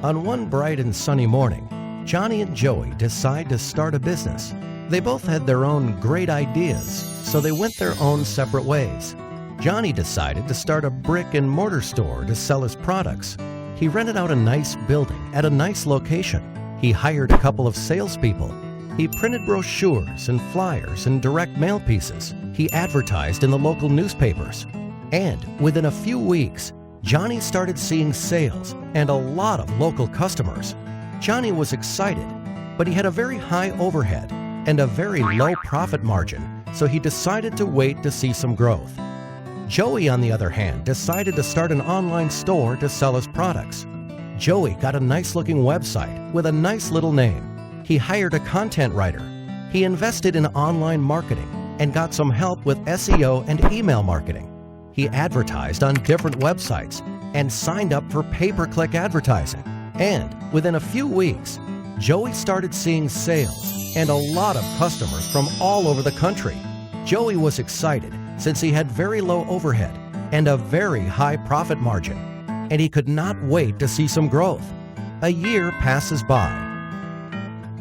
On one bright and sunny morning, Johnny and Joey decide to start a business. They both had their own great ideas, so they went their own separate ways. Johnny decided to start a brick-and-mortar store to sell his products. He rented out a nice building at a nice location. He hired a couple of salespeople. He printed brochures and flyers and direct mail pieces. He advertised in the local newspapers. And within a few weeks, Johnny started seeing sales and a lot of local customers. Johnny was excited, but he had a very high overhead and a very low profit margin, so he decided to wait to see some growth. Joey, on the other hand, decided to start an online store to sell his products. Joey got a nice-looking website with a nice little name. He hired a content writer. He invested in online marketing and got some help with SEO and email marketing. He advertised on different websites and signed up for pay-per-click advertising. And within a few weeks, Joey started seeing sales and a lot of customers from all over the country. Joey was excited since he had very low overhead and a very high profit margin, and he could not wait to see some growth. A year passes by.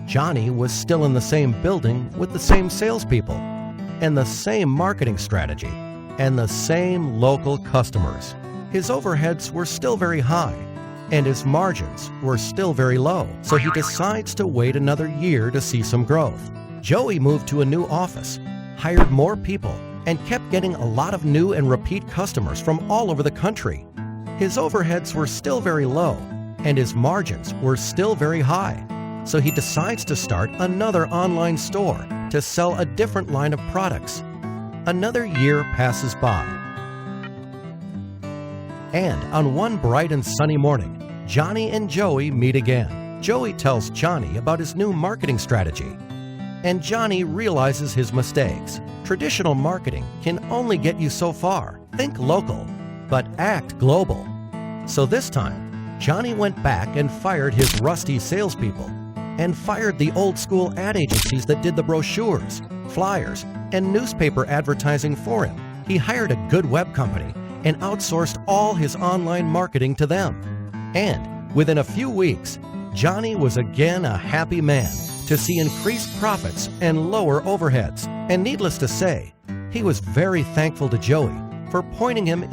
Johnny was still in the same building with the same salespeople and the same marketing strategy and the same local customers. His overheads were still very high and his margins were still very low, so he decides to wait another year to see some growth. Joey moved to a new office, hired more people, and kept getting a lot of new and repeat customers from all over the country. His overheads were still very low and his margins were still very high, so he decides to start another online store to sell a different line of products. Another year passes by. And on one bright and sunny morning, Johnny and Joey meet again. Joey tells Johnny about his new marketing strategy, and Johnny realizes his mistakes. Traditional marketing can only get you so far. Think local, but act global. So this time, Johnny went back and fired his rusty salespeople and fired the old-school ad agencies that did the brochures, flyers, and newspaper advertising for him. He hired a good web company and outsourced all his online marketing to them. And within a few weeks, Johnny was again a happy man to see increased profits and lower overheads. And needless to say, he was very thankful to Joey for pointing him in